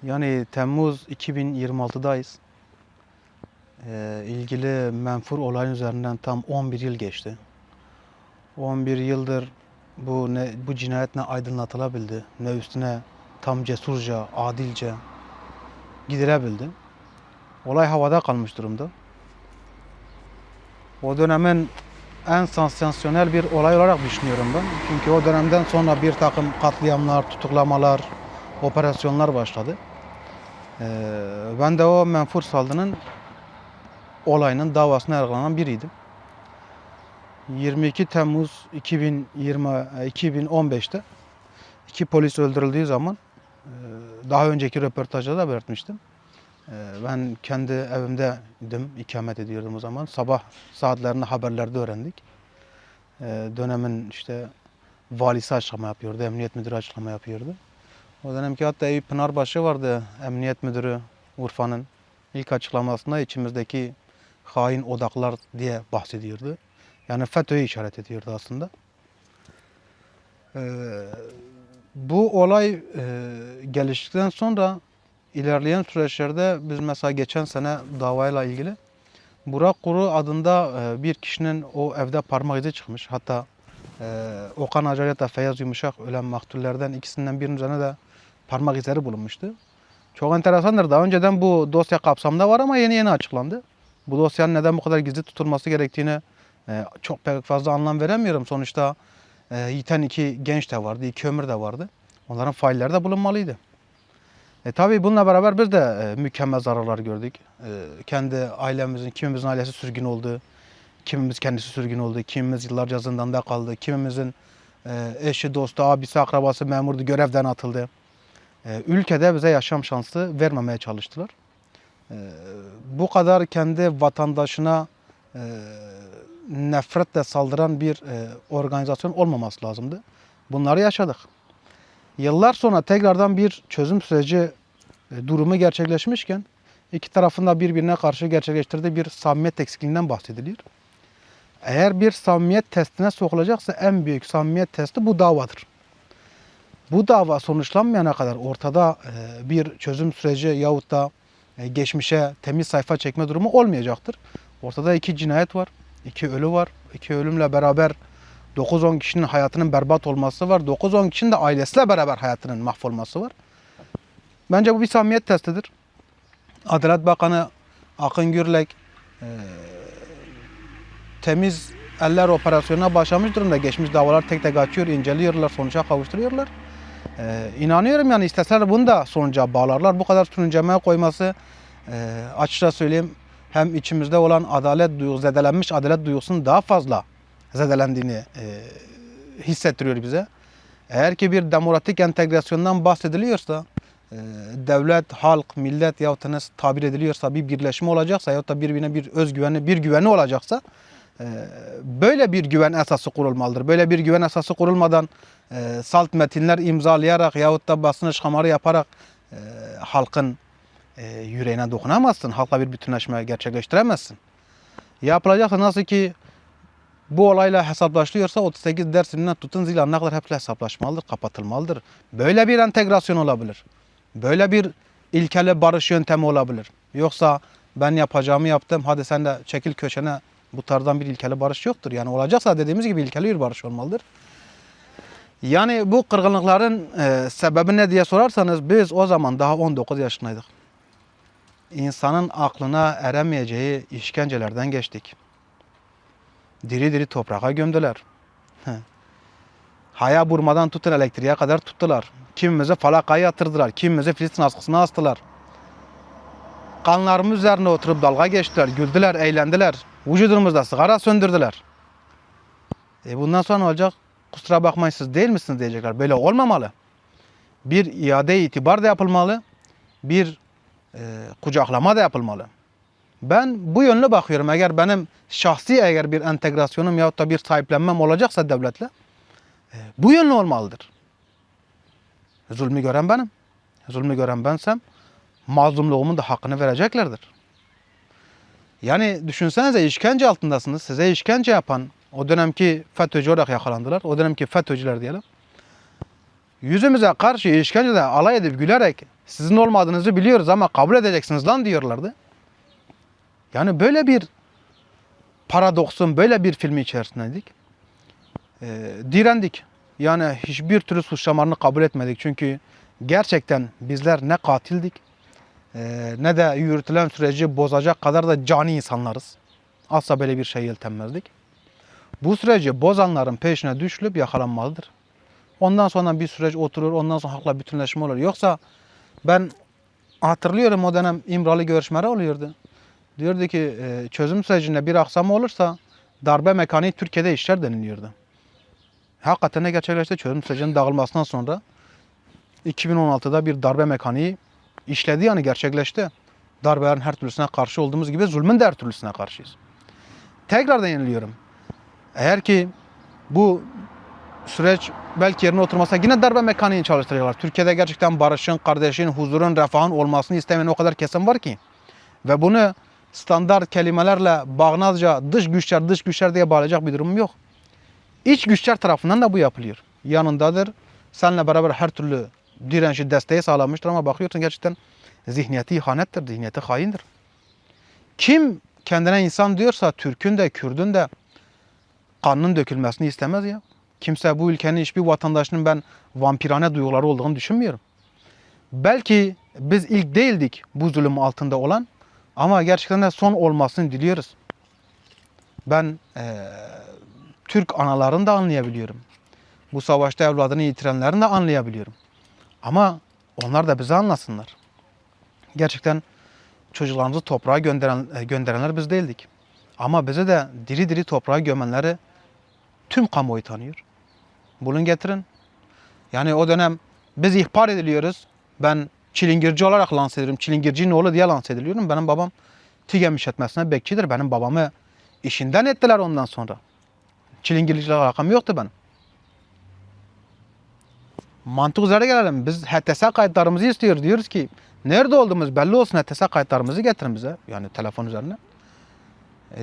Yani Temmuz 2026'dayız. İlgili menfur olayın üzerinden tam 11 yıl geçti. 11 yıldır bu cinayet ne aydınlatılabildi, ne üstüne tam cesurca, adilce gidilebildi. Olay havada kalmış durumda. O dönemin en sansasyonel bir olay olarak düşünüyorum ben. Çünkü o dönemden sonra bir takım katliamlar, tutuklamalar, operasyonlar başladı. Ben de o menfur saldırının olayının davasına yargılanan biriydim. 22 Temmuz 2015'te iki polis öldürüldüğü zaman daha önceki röportajda da belirtmiştim. Ben kendi evimdeydim, ikamet ediyordum o zaman. Sabah saatlerinde haberlerde öğrendik. Dönemin işte valisi açıklama yapıyordu, emniyet müdürü açıklama yapıyordu. O dönemki hatta Eyüp Pınarbaşı vardı, emniyet müdürü Urfa'nın. İlk açıklamasında içimizdeki hain odaklar diye bahsediyordu. Yani FETÖ'yü işaret ediyordu aslında. Bu olay geliştikten sonra ilerleyen süreçlerde biz mesela geçen sene davayla ilgili Burak Kuru adında bir kişinin o evde parmak izi çıkmış. Hatta Okan Acar da Feyyaz Yumuşak ölen maktullerden ikisinden birinin üzerine de parmak izleri bulunmuştu. Çok enteresandır. Daha önceden bu dosya kapsamında var ama yeni açıklandı. Bu dosyanın neden bu kadar gizli tutulması gerektiğini çok pek fazla anlam veremiyorum. Sonuçta yiten iki genç de vardı, iki ömür de vardı. Onların failleri de bulunmalıydı. Tabii bununla beraber biz de mükemmel zararlar gördük. Kendi ailemizin, kimimizin ailesi sürgün oldu, kimimiz kendisi sürgün oldu, kimimiz yıllarca zindanda kaldı, kimimizin eşi, dostu, abisi, akrabası memurdu, görevden atıldı. Ülkede bize yaşam şansı vermemeye çalıştılar. Bu kadar kendi vatandaşına nefretle saldıran bir organizasyon olmaması lazımdı. Bunları yaşadık. Yıllar sonra tekrardan bir çözüm süreci durumu gerçekleşmişken iki tarafın da birbirine karşı gerçekleştirdiği bir samimiyet eksikliğinden bahsediliyor. Eğer bir samimiyet testine sokulacaksa en büyük samimiyet testi bu davadır. Bu dava sonuçlanmayana kadar ortada bir çözüm süreci yahut da geçmişe temiz sayfa çekme durumu olmayacaktır. Ortada iki cinayet var, iki ölü var. İki ölümle beraber 9-10 kişinin hayatının berbat olması var. 9-10 kişinin de ailesiyle beraber hayatının mahvolması var. Bence bu bir samimiyet testidir. Adalet Bakanı Akın Gürlek temiz eller operasyonuna başlamış durumda. Geçmiş davalar tek tek açıyor, inceliyorlar, sonuca kavuşturuyorlar. İnanıyorum yani isteseler bunu da sonuca bağlarlar. Bu kadar sürüncemeye koyması açıkça söyleyeyim hem içimizde olan adalet duygusu, zedelenmiş adalet duygusunun daha fazla zedelendiğini hissettiriyor bize. Eğer ki bir demokratik entegrasyondan bahsediliyorsa, devlet, halk, millet yahut da nasıl tabir ediliyorsa bir birleşme olacaksa yahut da birbirine bir özgüveni, bir güveni olacaksa böyle bir güven esası kurulmalıdır. Böyle bir güven esası kurulmadan salt metinler imzalayarak yahut da basın açıklamaları yaparak halkın yüreğine dokunamazsın. Halkla bir bütünleşme gerçekleştiremezsin. Yapılacaksa nasıl ki bu olayla hesaplaşılıyorsa 38 Dersim'den tutun Zilan'a kadar hepsi hesaplaşmalıdır, kapatılmalıdır. Böyle bir entegrasyon olabilir. Böyle bir ilkeli barış yöntemi olabilir. Yoksa ben yapacağımı yaptım, hadi sen de çekil köşene, bu tarzdan bir ilkeli barış yoktur. Yani olacaksa dediğimiz gibi ilkeli bir barış olmalıdır. Yani bu kırgınlıkların sebebi ne diye sorarsanız biz o zaman daha 19 yaşındaydık. İnsanın aklına eremeyeceği işkencelerden geçtik. Diri diri toprağa gömdüler. Haya burmadan tutun elektriğe kadar tuttular. Kimimizi falakaya yatırdılar. Kimimizi Filistin askısına astılar. Kanlarımız üzerine oturup dalga geçtiler. Güldüler, eğlendiler. Vücudumuzda sigara söndürdüler. Bundan sonra ne olacak? Kusura bakmayın siz değil misiniz diyecekler. Böyle olmamalı. Bir iade itibar da yapılmalı. Bir kucaklama da yapılmalı. Ben bu yönlü bakıyorum. Eğer benim şahsi bir entegrasyonum yahut da bir sahiplenmem olacaksa devletle bu yönlü olmalıdır. Zulmü gören benim. Zulmü gören bensem mazlumluğumun da hakkını vereceklerdir. Yani düşünsenize işkence altındasınız. Size işkence yapan o dönemki FETÖ'cü olarak yakalandılar. O dönemki FETÖ'cüler diyelim. yüzümüze karşı işkencede alay edip gülerek sizin olmadığınızı biliyoruz ama kabul edeceksiniz lan diyorlardı. Yani böyle bir paradoksun, böyle bir filmi içerisindeydik. Direndik. Yani hiçbir türlü suçlamalarını kabul etmedik. Çünkü gerçekten bizler ne katildik ne de yürütülen süreci bozacak kadar da cani insanlarız. Asla böyle bir şey yeltenmezdik. Bu süreci bozanların peşine düşülüp yakalanmalıdır. Ondan sonra bir süreç oturur, ondan sonra halkla bütünleşme olur. Yoksa ben hatırlıyorum o dönem İmralı görüşmeleri oluyordu. Diyordu ki çözüm sürecinde bir aksama olursa darbe mekaniği Türkiye'de işler deniliyordu. Hakikaten ne gerçekleşti? Çözüm sürecinin dağılmasından sonra 2016'da bir darbe mekaniği işledi, yani gerçekleşti. Darbelerin her türlüsüne karşı olduğumuz gibi zulmün de her türlüsüne karşıyız. Tekrardan yeniliyorum. Eğer ki bu süreç belki yerine oturmasa yine darbe mekaniğini çalıştırıyorlar. Türkiye'de gerçekten barışın, kardeşin, huzurun, refahın olmasını istemeyen o kadar kesim var ki. Ve bunu standart kelimelerle bağnazca dış güçler diye bağlayacak bir durum yok. İç güçler tarafından da bu yapılıyor. Yanındadır. Seninle beraber her türlü direnci, desteği sağlamıştır ama bakıyorsun gerçekten zihniyeti ihanettir, zihniyeti haindir. Kim kendine insan diyorsa Türk'ün de, Kürd'ün de kanının dökülmesini istemez ya. Kimse bu ülkenin hiçbir vatandaşının ben vampirane duyguları olduğunu düşünmüyorum. Belki biz ilk değildik bu zulüm altında olan ama gerçekten de son olmasını diliyoruz. Ben Türk analarını da anlayabiliyorum. Bu savaşta evladını yitirenlerini de anlayabiliyorum. Ama onlar da bizi anlasınlar. Gerçekten çocuklarımızı toprağa gönderenler biz değildik. Ama bizi de diri diri toprağa gömenleri tüm kamuoyu tanıyor. Bulun getirin. Yani o dönem biz ihbar ediliyoruz. Ben çilingirci olarak lanse ediyorum. Çilingircinin oğlu diye lanse ediliyorum. Benim babam TİGEM işletmesine bekçidir. Benim babamı işinden ettiler ondan sonra. Çilingircilikle alakam yoktu benim. Mantık üzere gelelim. Biz HTS kayıtlarımızı istiyoruz. Diyoruz ki nerede olduğumuz belli olsun, HTS kayıtlarımızı getirin bize. Yani telefon üzerine.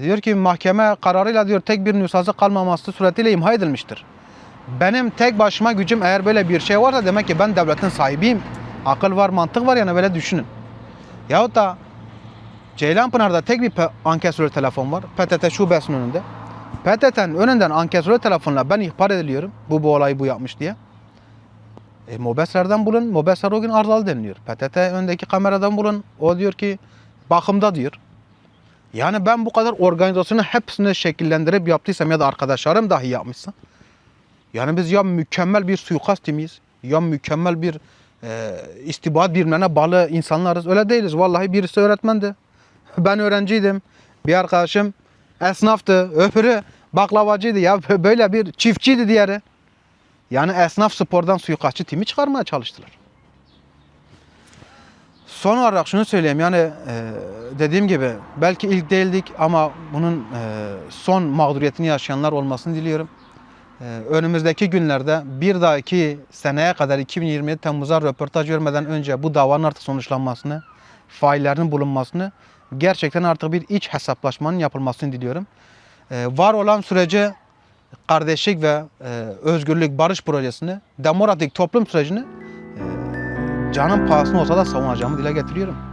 Diyor ki mahkeme kararıyla diyor tek bir nüshası kalmaması suretiyle imha edilmiştir. Benim tek başıma gücüm eğer böyle bir şey varsa demek ki ben devletin sahibiyim. Akıl var, mantık var, yani böyle düşünün. Yahut da Ceylanpınar'da tek bir ankesörlü telefon var. PTT şubesinin önünde. PTT'nin önünden ankesörlü telefonla ben ihbar ediliyorum. Bu olayı bu yapmış diye. Mobeslerden bulun. Mobesler o gün arızalı deniliyor. PTT öndeki kameradan bulun. O diyor ki bakımda diyor. Yani ben bu kadar organizasyonu hepsini şekillendirip yaptıysam ya da arkadaşlarım dahi yapmışsa. Yani biz ya mükemmel bir suikast timiyiz, ya mükemmel bir istihbarat birimlerine bağlı insanlarız. Öyle değiliz. Vallahi birisi öğretmendi. Ben öğrenciydim. Bir arkadaşım esnaftı. Öbürü baklavacıydı. Ya böyle bir çiftçiydi diğeri. Yani esnaf spordan suikastçı timi çıkarmaya çalıştılar. Son olarak şunu söyleyeyim, yani dediğim gibi belki ilk değildik ama bunun son mağduriyetini yaşayanlar olmasını diliyorum. Önümüzdeki günlerde bir dahaki seneye kadar 2027 Temmuz'a röportaj vermeden önce bu davanın artık sonuçlanmasını, faillerinin bulunmasını, gerçekten artık bir iç hesaplaşmanın yapılmasını diliyorum. Var olan sürece kardeşlik ve özgürlük, barış projesini, demokratik toplum sürecini canım pahasına olsa da savunacağımı dile getiriyorum.